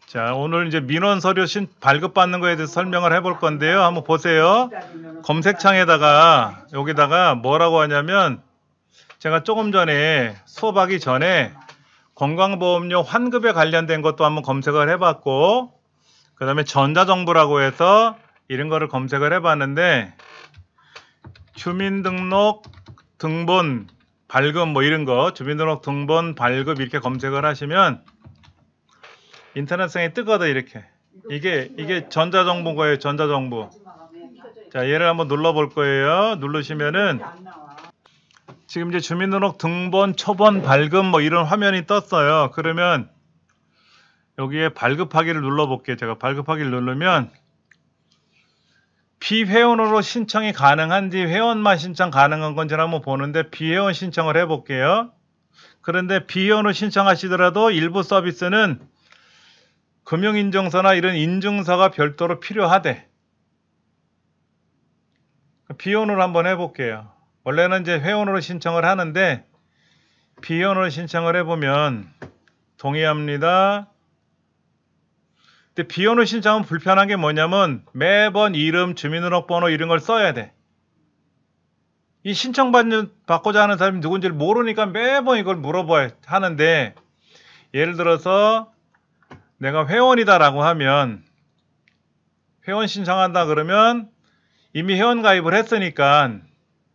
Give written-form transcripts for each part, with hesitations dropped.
자, 오늘 이제 민원 서류 발급받는 거에 대해서 설명을 해볼 건데요. 한번 보세요. 검색창에다가 여기다가 뭐라고 하냐면 제가 조금 전에 수업하기 전에 건강보험료 환급에 관련된 것도 한번 검색을 해봤고, 그 다음에 전자정부라고 해서 이런 거를 검색을 해봤는데, 주민등록 등본 발급 뭐 이런 거, 주민등록 등본 발급 이렇게 검색을 하시면 인터넷상에 뜨거든. 이렇게 이게 전자정부인 거예요. 전자정부. 자, 얘를 한번 눌러볼 거예요. 누르시면은 지금 이제 주민등록 등본 초본 발급 뭐 이런 화면이 떴어요. 그러면 여기에 발급하기를 눌러볼게요. 제가 발급하기를 누르면 비회원으로 신청이 가능한지 회원만 신청 가능한 건지 한번 보는데 비회원 신청을 해볼게요. 그런데 비회원으로 신청하시더라도 일부 서비스는 금융인증서나 이런 인증서가 별도로 필요하대. 비회원으로 한번 해볼게요. 원래는 이제 회원으로 신청을 하는데 비회원으로 신청을 해보면 동의합니다. 근데 비회원으로 신청하면 불편한 게 뭐냐면 매번 이름, 주민등록번호 이런 걸 써야 돼. 이 받고자 하는 사람이 누군지를 모르니까 매번 이걸 물어봐야 하는데, 예를 들어서 내가 회원이다라고 하면 회원 신청한다 그러면 이미 회원 가입을 했으니까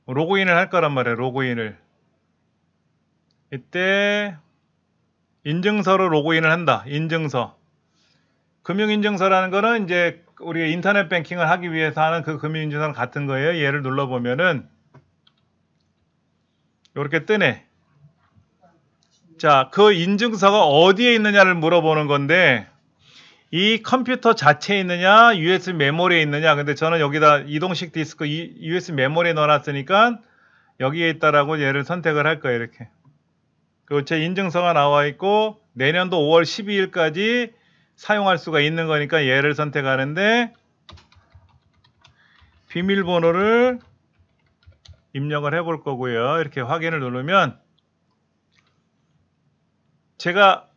로그인을 할 거란 말이에요. 로그인을. 이때 인증서로 로그인을 한다. 인증서. 금융인증서라는 거는 이제 우리가 인터넷 뱅킹을 하기 위해서 하는 그 금융인증서랑 같은 거예요. 얘를 눌러보면은 이렇게 뜨네. 자, 그 인증서가 어디에 있느냐를 물어보는 건데, 이 컴퓨터 자체에 있느냐, USB 메모리에 있느냐. 근데 저는 여기다 이동식 디스크 USB 메모리에 넣어놨으니까 여기에 있다라고 얘를 선택을 할 거예요. 이렇게. 그리고 제 인증서가 나와 있고 내년도 5월 12일까지 사용할 수가 있는 거니까 얘를 선택하는데, 비밀번호를 입력을 해볼 거고요. 이렇게 확인을 누르면 제가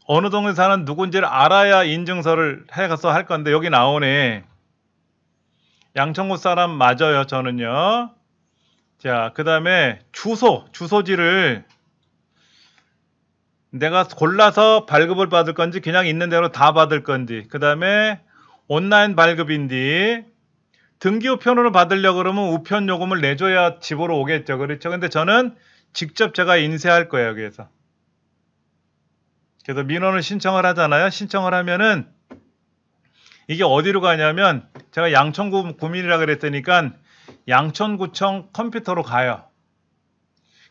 어느 동네 사는 누군지를 알아야 인증서를 해서 할 건데, 여기 나오네. 양천구 사람 맞아요. 저는요. 자, 그 다음에 주소지를 내가 골라서 발급을 받을 건지 그냥 있는 대로 다 받을 건지, 그 다음에 온라인 발급인지, 등기 우편으로 받으려고 그러면 우편 요금을 내줘야 집으로 오겠죠. 그렇죠. 근데 저는 직접 제가 인쇄할 거예요. 여기에서. 그래서 민원을 신청을 하잖아요. 신청을 하면은 이게 어디로 가냐면, 제가 양천구 구민이라 그랬으니까 양천구청 컴퓨터로 가요.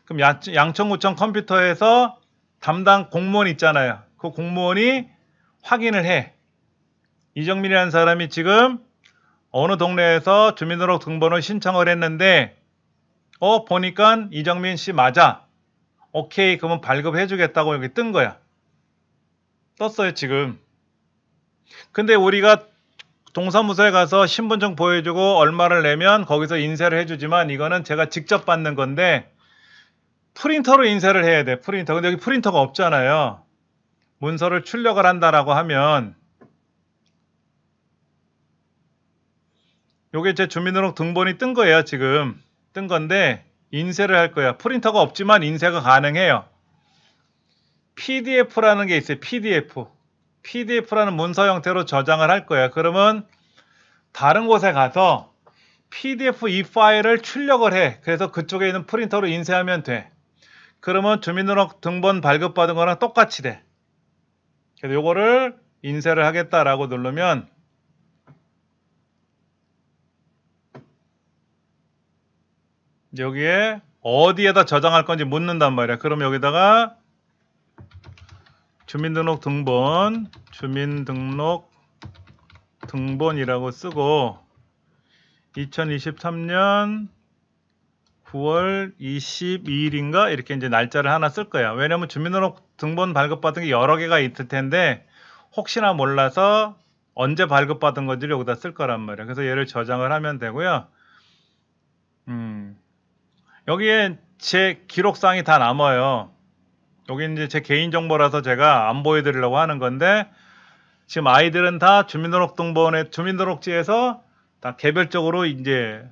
그럼 양천구청 컴퓨터에서 담당 공무원 있잖아요. 그 공무원이 확인을 해. 이정민이라는 사람이 지금 어느 동네에서 주민등록 등본을 신청을 했는데 보니까 이정민 씨 맞아. 오케이, 그러면 발급해 주겠다고 여기 뜬 거야. 떴어요 지금. 근데 우리가 동사무소에 가서 신분증 보여주고 얼마를 내면 거기서 인쇄를 해주지만, 이거는 제가 직접 받는 건데 프린터로 인쇄를 해야 돼. 프린터. 근데 여기 프린터가 없잖아요. 문서를 출력을 한다라고 하면 요게 제 주민등록 등본이 뜬 거예요. 지금 뜬 건데 인쇄를 할 거야. 프린터가 없지만 인쇄가 가능해요. PDF라는 게 있어요. PDF라는 문서 형태로 저장을 할 거야. 그러면 다른 곳에 가서 PDF 이 파일을 출력을 해. 그래서 그쪽에 있는 프린터로 인쇄하면 돼. 그러면 주민등록 등본 발급받은 거랑 똑같이 돼. 그래서 요거를 인쇄를 하겠다라고 누르면 여기에 어디에다 저장할 건지 묻는단 말이야. 그럼 여기다가 주민등록 등본이라고 쓰고 2023년 9월 22일인가 이렇게 이제 날짜를 하나 쓸 거야. 왜냐면 주민등록 등본 발급받은 게 여러 개가 있을 텐데 혹시나 몰라서 언제 발급받은 건지를 여기다 쓸 거란 말이야. 그래서 얘를 저장을 하면 되고요. 여기에 제 기록상이 다 남아요. 여기 이제 제 개인정보라서 제가 안 보여드리려고 하는 건데, 지금 아이들은 다 주민등록지에서 다 개별적으로 이제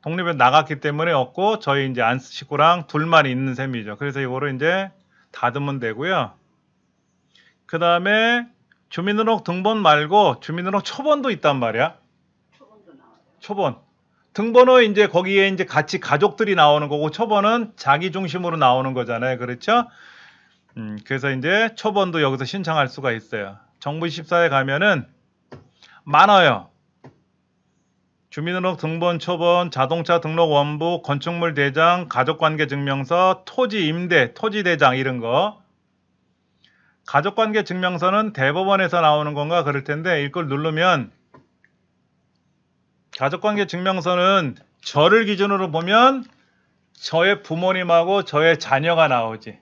독립에 나갔기 때문에 없고, 저희 이제 안스 식구랑 둘만 있는 셈이죠. 그래서 이거를 이제 닫으면 되고요. 그 다음에 주민등록 등본 말고 주민등록 초본도 있단 말이야. 초본. 등본은 이제 거기에 이제 같이 가족들이 나오는 거고, 초본은 자기 중심으로 나오는 거잖아요. 그렇죠? 그래서 이제 초본도 여기서 신청할 수가 있어요. 정부24에 가면은 많아요. 주민등록 등본 초본, 자동차 등록 원부, 건축물 대장, 가족관계 증명서, 토지 임대, 토지 대장 이런 거. 가족관계 증명서는 대법원에서 나오는 건가 그럴 텐데, 이걸 누르면 가족관계 증명서는 저를 기준으로 보면 저의 부모님하고 저의 자녀가 나오지.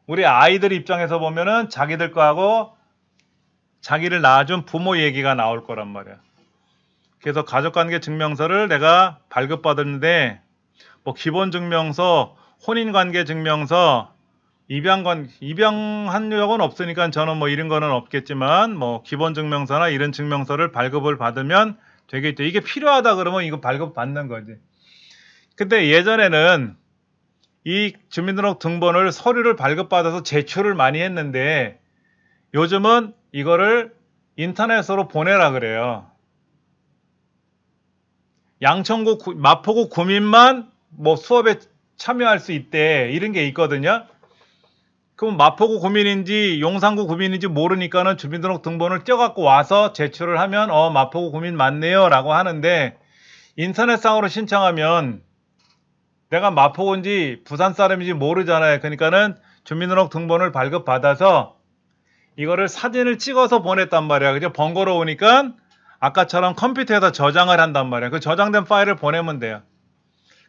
우리 아이들 입장에서 보면은 자기들 거하고 자기를 낳아준 부모 얘기가 나올 거란 말이야. 그래서 가족관계 증명서를 내가 발급받았는데, 뭐 기본증명서, 혼인관계 증명서, 입양한 적은 없으니까 저는 뭐 이런 거는 없겠지만, 뭐 기본증명서나 이런 증명서를 발급을 받으면 되겠죠. 이게 필요하다 그러면 이거 발급받는 거지. 근데 예전에는 이 주민등록 등본을 서류를 발급받아서 제출을 많이 했는데, 요즘은 이거를 인터넷으로 보내라 그래요. 양천구, 마포구 구민만 뭐 수업에 참여할 수 있대. 이런 게 있거든요. 그럼 마포구 구민인지 용산구 구민인지 모르니까는 주민등록 등본을 떼어갖고 와서 제출을 하면 마포구 구민 맞네요 라고 하는데, 인터넷상으로 신청하면 내가 마포구인지 부산 사람인지 모르잖아요. 그러니까는 주민등록 등본을 발급받아서 이거를 사진을 찍어서 보냈단 말이야. 그죠? 번거로우니까 아까처럼 컴퓨터에서 저장을 한단 말이야. 그 저장된 파일을 보내면 돼요.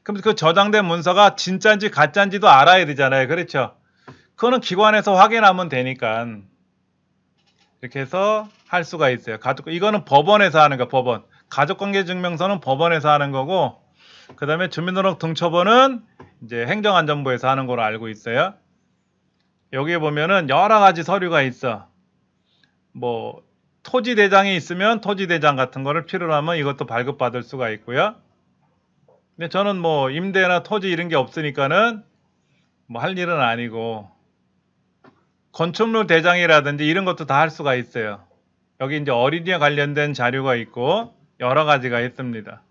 그럼 그 저장된 문서가 진짜인지 가짜인지도 알아야 되잖아요. 그렇죠? 그거는 기관에서 확인하면 되니까 이렇게 해서 할 수가 있어요. 이거는 법원에서 하는 거, 법원. 가족관계증명서는 법원에서 하는 거고, 그 다음에 주민등록 등초본은 이제 행정안전부에서 하는 걸로 알고 있어요. 여기에 보면은 여러 가지 서류가 있어. 뭐 토지대장이 있으면 토지대장 같은 거를 필요로 하면 이것도 발급받을 수가 있고요. 근데 저는 뭐 임대나 토지 이런 게 없으니까는 뭐 할 일은 아니고, 건축물 대장이라든지 이런 것도 다 할 수가 있어요. 여기 이제 어린이와 관련된 자료가 있고 여러 가지가 있습니다.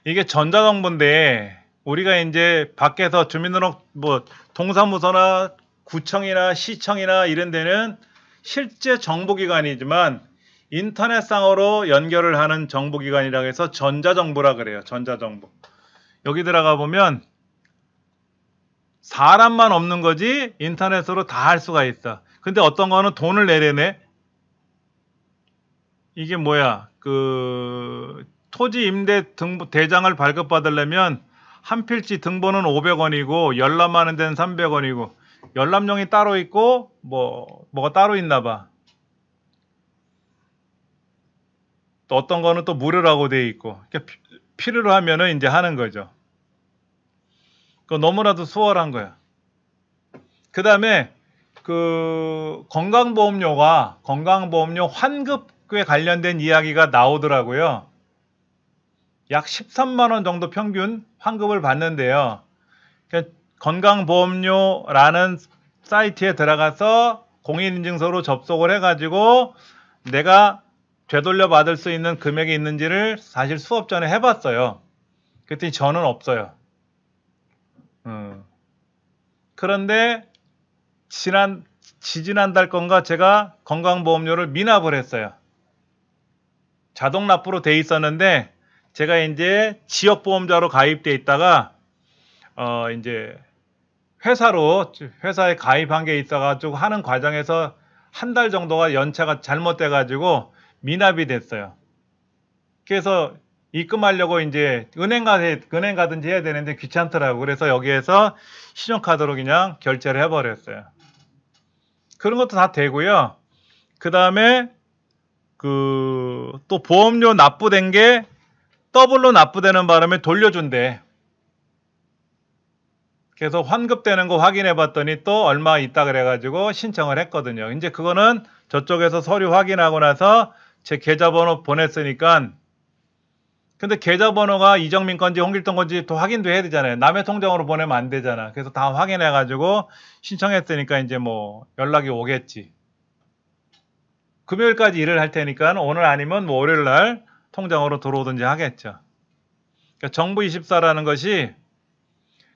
이게 전자정보인데, 우리가 이제 밖에서 주민등록 뭐 동사무소나 구청이나 시청이나 이런 데는 실제 정보기관이지만 인터넷상으로 연결을 하는 정보기관이라고 해서 전자정보라 그래요. 전자정보. 여기 들어가 보면 사람만 없는 거지 인터넷으로 다 할 수가 있어. 근데 어떤 거는 돈을 내려네. 이게 뭐야? 그 토지 임대 대장을 발급받으려면 한 필지 등본은 500원이고 열람하는 데는 300원이고, 열람용이 따로 있고 뭐가 따로 있나 봐. 또 어떤 거는 또 무료라고 돼 있고, 그러니까 필요로 하면은 이제 하는 거죠. 그거 너무나도 수월한 거야. 그 다음에 그 건강보험료 환급에 관련된 이야기가 나오더라고요. 약 13만 원 정도 평균 환급을 받는데요. 그러니까 건강보험료라는 사이트에 들어가서 공인인증서로 접속을 해가지고 내가 되돌려 받을 수 있는 금액이 있는지를 사실 수업 전에 해봤어요. 그랬더니 저는 없어요. 그런데 지지난달 건가 제가 건강보험료를 미납을 했어요. 자동 납부로 돼 있었는데 제가 이제 지역보험자로 가입돼 있다가 이제 회사에 가입한 게 있어가지고 하는 과정에서 한 달 정도가 연차가 잘못돼가지고 미납이 됐어요. 그래서 입금하려고 이제 은행 가든지 해야 되는데 귀찮더라고. 그래서 여기에서 신용카드로 그냥 결제를 해버렸어요. 그런 것도 다 되고요. 그 다음에 또 보험료 납부된 게 더블로 납부되는 바람에 돌려준대. 그래서 환급되는 거 확인해 봤더니 또 얼마 있다 그래가지고 신청을 했거든요. 이제 그거는 저쪽에서 서류 확인하고 나서 제 계좌번호 보냈으니까, 근데 계좌번호가 이정민 건지 홍길동 건지 또 확인도 해야 되잖아요. 남의 통장으로 보내면 안 되잖아. 그래서 다 확인해가지고 신청했으니까 이제 뭐 연락이 오겠지. 금요일까지 일을 할 테니까 오늘 아니면 뭐 월요일 날 통장으로 들어오든지 하겠죠. 그러니까 정부24라는 것이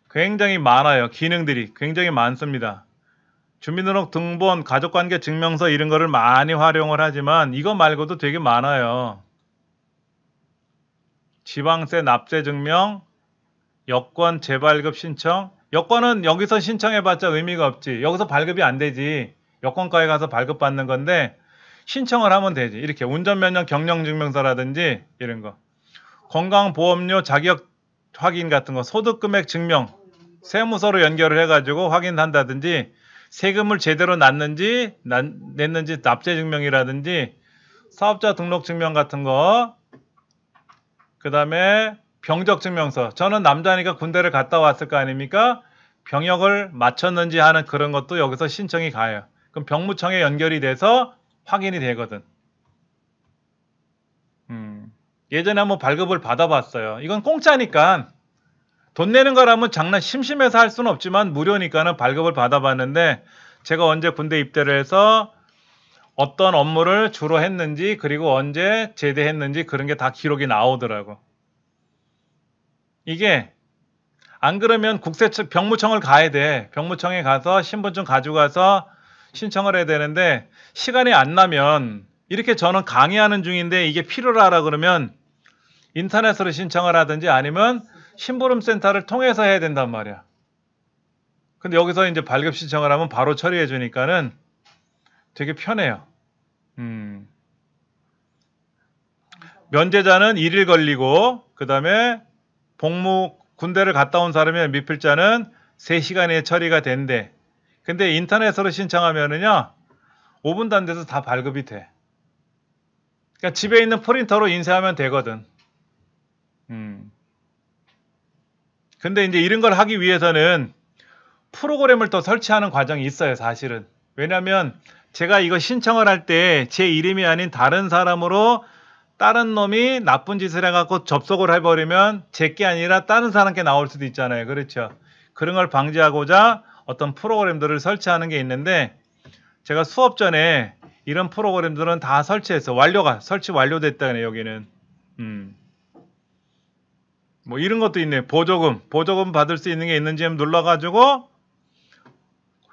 굉장히 많아요. 기능들이 굉장히 많습니다. 주민등록 등본, 가족관계 증명서 이런 거를 많이 활용을 하지만 이거 말고도 되게 많아요. 지방세 납세 증명, 여권 재발급 신청. 여권은 여기서 신청해봤자 의미가 없지. 여기서 발급이 안 되지. 여권과에 가서 발급받는 건데 신청을 하면 되지. 이렇게 운전면허 경영증명서라든지 이런 거. 건강보험료 자격 확인 같은 거, 소득금액 증명, 세무서로 연결을 해가지고 확인한다든지, 세금을 제대로 냈는지 납세 증명이라든지, 사업자 등록 증명 같은 거, 그 다음에 병적 증명서. 저는 남자니까 군대를 갔다 왔을 거 아닙니까? 병역을 마쳤는지 하는 그런 것도 여기서 신청이 가요. 그럼 병무청에 연결이 돼서 확인이 되거든. 예전에 한번 발급을 받아봤어요. 이건 공짜니까 돈 내는 거라면 장난 심심해서 할 수는 없지만 무료니까는 발급을 받아봤는데, 제가 언제 군대 입대를 해서 어떤 업무를 주로 했는지 그리고 언제 제대했는지 그런 게 다 기록이 나오더라고. 이게 안 그러면 병무청을 가야 돼. 병무청에 가서 신분증 가지고 가서 신청을 해야 되는데 시간이 안 나면, 이렇게 저는 강의하는 중인데 이게 필요하라 그러면 인터넷으로 신청을 하든지 아니면 심부름센터를 통해서 해야 된단 말이야. 근데 여기서 이제 발급 신청을 하면 바로 처리해 주니까는 되게 편해요. 면제자는 1일 걸리고, 그 다음에 군대를 갔다 온 사람의 미필자는 3시간에 처리가 된대. 근데 인터넷으로 신청하면은요 5분도 안 돼서 다 발급이 돼. 그러니까 집에 있는 프린터로 인쇄하면 되거든. 근데 이제 이런 걸 하기 위해서는 프로그램을 또 설치하는 과정이 있어요, 사실은. 왜냐면 제가 이거 신청을 할 때 제 이름이 아닌 다른 사람으로 다른 놈이 나쁜 짓을 해갖고 접속을 해버리면 제게 아니라 다른 사람께 나올 수도 있잖아요. 그렇죠? 그런 걸 방지하고자 어떤 프로그램들을 설치하는 게 있는데, 제가 수업 전에 이런 프로그램들은 다 설치해서 설치 완료됐다네, 여기는. 뭐 이런 것도 있네. 보조금 받을 수 있는 게 있는지 눌러가지고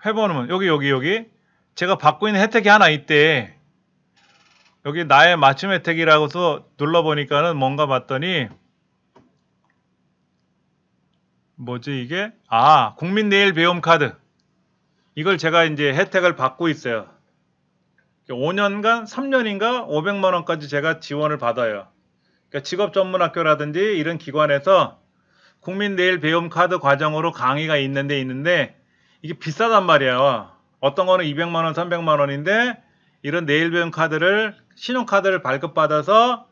해보면 여기 제가 받고 있는 혜택이 하나 있대. 여기 나의 맞춤 혜택이라고 해서 눌러보니까는 뭔가 봤더니 뭐지 이게? 국민내일 배움카드. 이걸 제가 이제 혜택을 받고 있어요. 5년간 3년인가 500만 원까지 제가 지원을 받아요. 그러니까 직업전문학교라든지 이런 기관에서 국민내일 배움카드 과정으로 강의가 있는데 이게 비싸단 말이에요. 어떤 거는 200만 원, 300만 원인데 이런 내일 배움 카드를, 신용카드를 발급받아서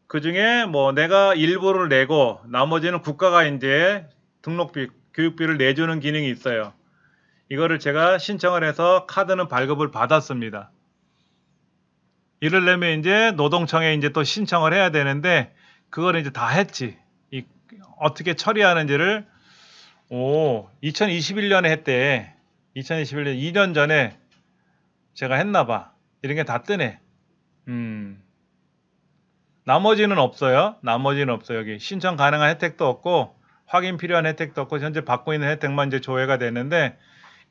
그 중에 뭐 내가 일부를 내고 나머지는 국가가 이제 등록비, 교육비를 내주는 기능이 있어요. 이거를 제가 신청을 해서 카드는 발급을 받았습니다. 이러려면 이제 노동청에 이제 또 신청을 해야 되는데 그거를 이제 다 했지. 어떻게 처리하는지를 2021년에 했대. 2021년 2년 전에 제가 했나봐. 이런 게 다 뜨네. 나머지는 없어요. 여기 신청 가능한 혜택도 없고 확인 필요한 혜택도 없고 현재 받고 있는 혜택만 이제 조회가 되는데,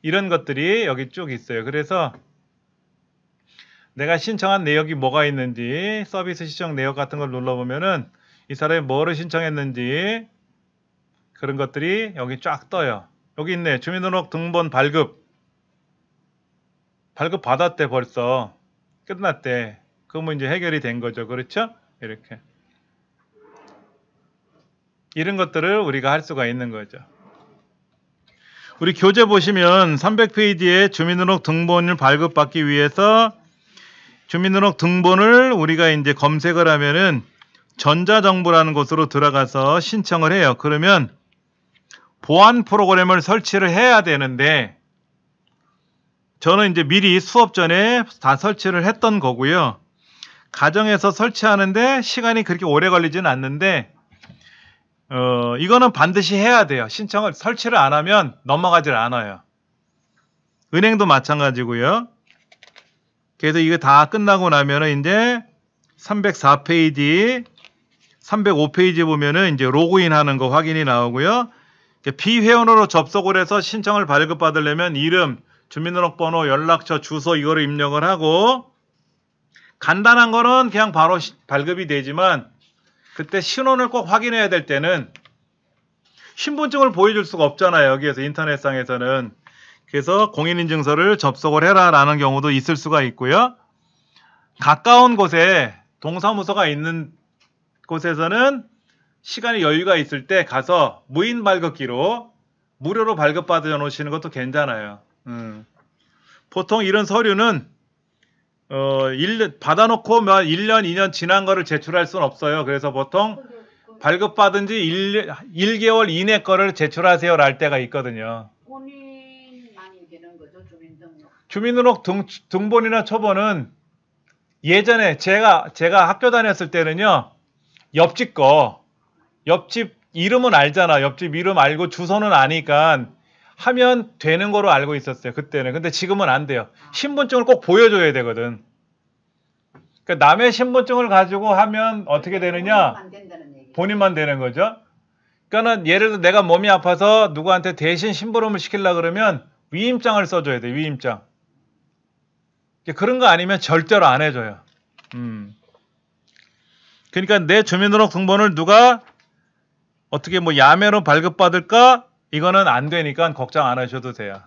이런 것들이 여기 쭉 있어요. 그래서 내가 신청한 내역이 뭐가 있는지, 서비스 신청 내역 같은 걸 눌러보면은 이 사람이 뭐를 신청했는지 그런 것들이 여기 쫙 떠요. 여기 있네. 주민등록 등본 발급 받았대. 벌써 끝났대. 그러면 이제 해결이 된 거죠. 그렇죠? 이렇게 이런 것들을 우리가 할 수가 있는 거죠. 우리 교재 보시면 300페이지에 주민등록 등본을 발급받기 위해서 주민등록 등본을 우리가 이제 검색을 하면은 전자정보라는 곳으로 들어가서 신청을 해요. 그러면 보안 프로그램을 설치를 해야 되는데 저는 이제 미리 수업 전에 다 설치를 했던 거고요. 가정에서 설치하는데 시간이 그렇게 오래 걸리지는 않는데 이거는 반드시 해야 돼요. 신청을 설치를 안 하면 넘어가질 않아요. 은행도 마찬가지고요. 그래서 이거 다 끝나고 나면은 이제 304페이지, 305페이지 보면은 이제 로그인 하는 거 확인이 나오고요. 비회원으로 접속을 해서 신청을 발급받으려면 이름, 주민등록번호, 연락처, 주소 이거를 입력을 하고 간단한 거는 그냥 바로 발급이 되지만 그때 신원을 꼭 확인해야 될 때는 신분증을 보여줄 수가 없잖아요. 여기에서 인터넷상에서는. 그래서 공인인증서를 접속을 해라 라는 경우도 있을 수가 있고요. 가까운 곳에 동사무소가 있는 곳에서는 시간이 여유가 있을 때 가서 무인 발급기로 무료로 발급받아 놓으시는 것도 괜찮아요. 보통 이런 서류는 1년, 받아놓고 1년, 2년 지난 거를 제출할 수는 없어요. 그래서 보통 발급받은 지 1개월 이내 거를 제출하세요 랄 때가 있거든요. 본인만이 되는 거죠, 주민등록. 주민등록 등본이나 초본은 예전에 제가 학교 다녔을 때는요. 옆집 이름은 알잖아. 옆집 이름 알고 주소는 아니까 하면 되는 거로 알고 있었어요. 그때는. 근데 지금은 안 돼요. 신분증을 꼭 보여줘야 되거든. 그러니까 남의 신분증을 가지고 하면 어떻게 되느냐? 본인만 되는 거죠. 그러니까는 예를 들어 내가 몸이 아파서 누구한테 대신 심부름을 시키려고 그러면 위임장을 써줘야 돼. 위임장. 그런 거 아니면 절대로 안 해줘요. 그러니까 내 주민등록 등본을 누가 어떻게 뭐 야매로 발급받을까? 이거는 안 되니까 걱정 안 하셔도 돼요.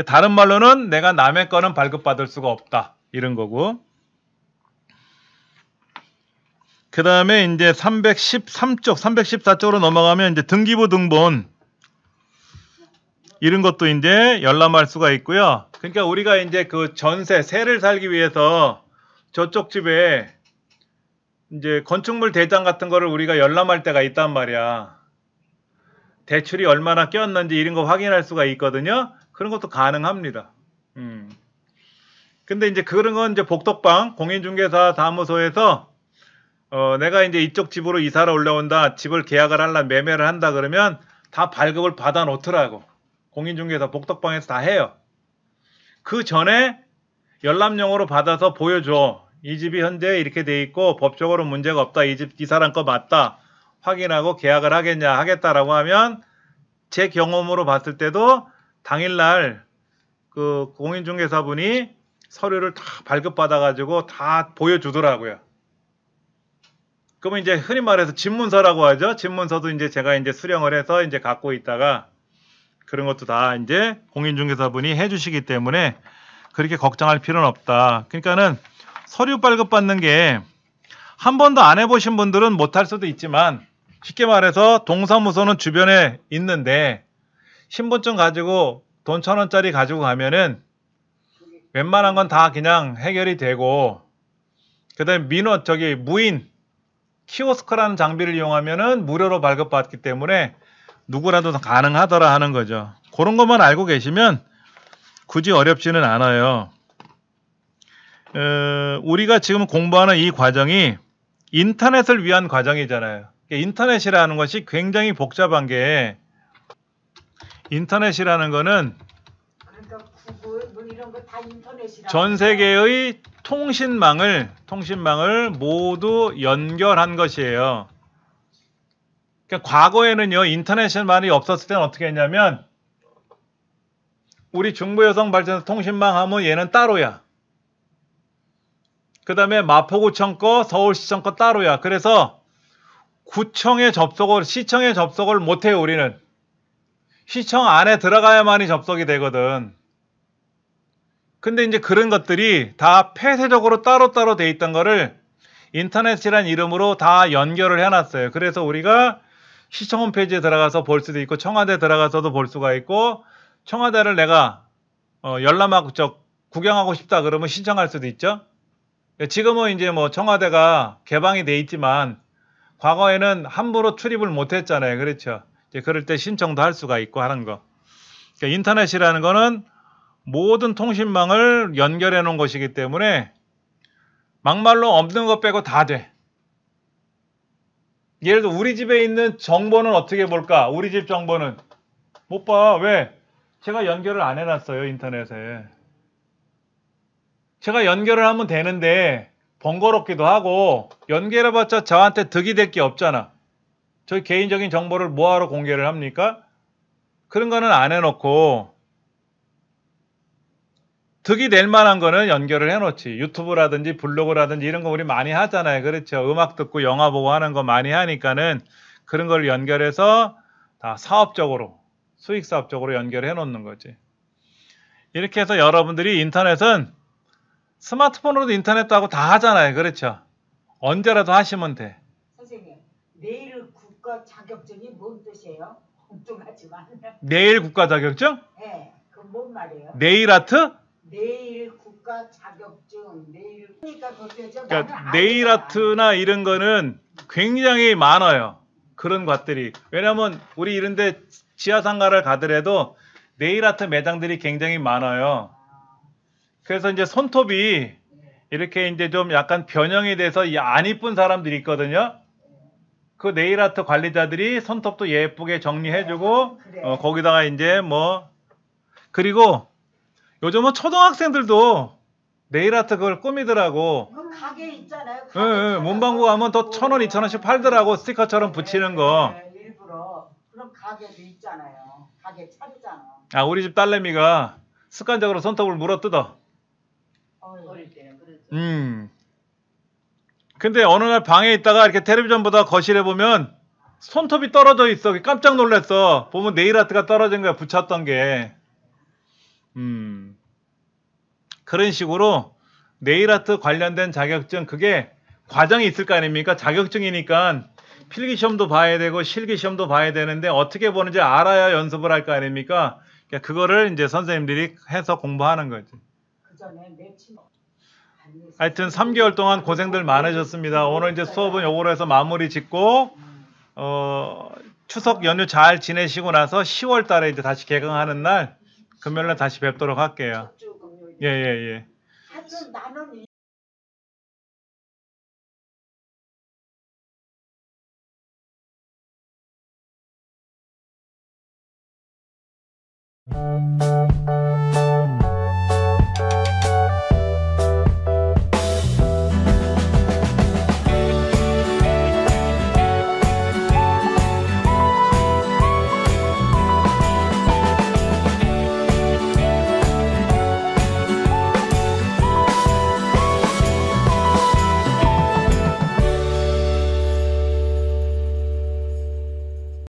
다른 말로는 내가 남의 거는 발급받을 수가 없다. 이런 거고. 그 다음에 이제 313쪽, 314쪽으로 넘어가면 이제 등기부 등본. 이런 것도 이제 열람할 수가 있고요. 그러니까 우리가 이제 그 전세, 세를 살기 위해서 저쪽 집에 이제 건축물 대장 같은 거를 우리가 열람할 때가 있단 말이야. 대출이 얼마나 꼈는지 이런 거 확인할 수가 있거든요. 그런 것도 가능합니다. 근데 이제 그런 건 이제 복덕방, 공인중개사 사무소에서 내가 이제 이쪽 집으로 이사를 올라온다, 집을 계약을 하려 매매를 한다 그러면 다 발급을 받아 놓더라고. 공인중개사 복덕방에서 다 해요. 그 전에 열람용으로 받아서 보여줘. 이 집이 현재 이렇게 돼 있고 법적으로 문제가 없다. 이 집 이 사람 거 맞다. 확인하고 계약을 하겠냐 하겠다라고 하면 제 경험으로 봤을 때도 당일날 그 공인중개사분이 서류를 다 발급받아 가지고 다 보여주더라고요. 그러면 이제 흔히 말해서 집문서라고 하죠. 집문서도 이제 제가 이제 수령을 해서 이제 갖고 있다가 그런 것도 다 이제 공인중개사분이 해주시기 때문에 그렇게 걱정할 필요는 없다. 그러니까는 서류 발급받는 게 한 번도 안 해보신 분들은 못할 수도 있지만 쉽게 말해서 동사무소는 주변에 있는데 신분증 가지고 돈 1,000원짜리 가지고 가면은 웬만한 건 다 그냥 해결이 되고 그 다음에 무인 키오스크라는 장비를 이용하면은 무료로 발급받기 때문에 누구라도 가능하더라 하는 거죠. 그런 것만 알고 계시면 굳이 어렵지는 않아요. 우리가 지금 공부하는 이 과정이 인터넷을 위한 과정이잖아요. 인터넷이라는 것이 굉장히 복잡한 게 인터넷이라는 거는 그러니까 구글 뭐 이런 거 다 인터넷이라. 전 세계의 통신망을 모두 연결한 것이에요. 그러니까 과거에는요 인터넷이 없었을 때는 어떻게 했냐면 우리 중부여성발전소 통신망 하면 얘는 따로야. 그 다음에 마포구청 거, 서울시청 거 따로야. 그래서 시청에 접속을 못해요, 우리는. 시청 안에 들어가야만이 접속이 되거든. 근데 이제 그런 것들이 다 폐쇄적으로 따로따로 돼 있던 거를 인터넷이란 이름으로 다 연결을 해놨어요. 그래서 우리가 시청 홈페이지에 들어가서 볼 수도 있고, 청와대 들어가서도 볼 수가 있고, 청와대를 내가 열람하고 구경하고 싶다 그러면 신청할 수도 있죠. 지금은 이제 뭐 청와대가 개방이 돼 있지만 과거에는 함부로 출입을 못 했잖아요. 그렇죠. 이제 그럴 때 신청도 할 수가 있고 하는 거. 그러니까 인터넷이라는 거는 모든 통신망을 연결해 놓은 것이기 때문에 막말로 없는 것 빼고 다 돼. 예를 들어 우리 집에 있는 정보는 어떻게 볼까? 우리 집 정보는 못 봐. 왜? 제가 연결을 안 해놨어요, 인터넷에. 제가 연결을 하면 되는데 번거롭기도 하고 연결해봤자 저한테 득이 될 게 없잖아. 저희 개인적인 정보를 뭐하러 공개를 합니까? 그런 거는 안 해놓고 득이 될 만한 거는 연결을 해놓지. 유튜브라든지 블로그라든지 이런 거 우리 많이 하잖아요. 그렇죠. 음악 듣고 영화 보고 하는 거 많이 하니까는 그런 걸 연결해서 다 사업적으로, 수익 사업적으로 연결해 놓는 거지. 이렇게 해서 여러분들이 인터넷은 스마트폰으로도 인터넷도 하고 다 하잖아요. 그렇죠. 언제라도 하시면 돼. 선생님, 내일 국가 자격증이 뭔 뜻이에요? 엉뚱하지만. 내일 국가 자격증? 네, 그건 뭔 말이에요? 네일 아트? 내일 국가 자격증, 내일. 그러니까 그거죠. 그러니까 네일 아트나 이런 거는 굉장히 많아요. 그런 것들이. 왜냐면 우리 이런데 지하상가를 가더라도 네일 아트 매장들이 굉장히 많아요. 그래서 이제 손톱이 이렇게 이제 좀 약간 변형이 돼서 안 이쁜 사람들이 있거든요. 그 네일 아트 관리자들이 손톱도 예쁘게 정리해주고 그래. 거기다가 이제 뭐 그리고 요즘은 초등학생들도 네일 아트 그걸 꾸미더라고. 그 가게 있잖아요. 예, 예, 문방구 가면 더 1,000원, 2,000원씩 팔더라고. 스티커처럼 붙이는 거. 네, 일부러 그런 가게도 있잖아요. 가게 차리잖아. 아, 우리 집 딸내미가 습관적으로 손톱을 물어뜯어. 어릴 때는 그랬죠. 근데 어느 날 방에 있다가 이렇게 텔레비전 보다가 거실에 보면 손톱이 떨어져 있어. 깜짝 놀랐어. 보면 네일 아트가 떨어진 거야. 붙였던 게. 그런 식으로 네일 아트 관련된 자격증 그게 과정이 있을 거 아닙니까? 자격증이니까 필기 시험도 봐야 되고 실기 시험도 봐야 되는데 어떻게 보는지 알아야 연습을 할 거 아닙니까? 그러니까 그거를 이제 선생님들이 해서 공부하는 거지. 그 전에 내 친구. 하여튼 3개월 동안 고생들 많으셨습니다. 오늘 이제 수업은 요거로 해서 마무리 짓고 추석 연휴 잘 지내시고 나서 10월 달에 이제 다시 개강하는 날 금요일 날 다시 뵙도록 할게요. 예, 예, 예. 하여튼 나는 Thank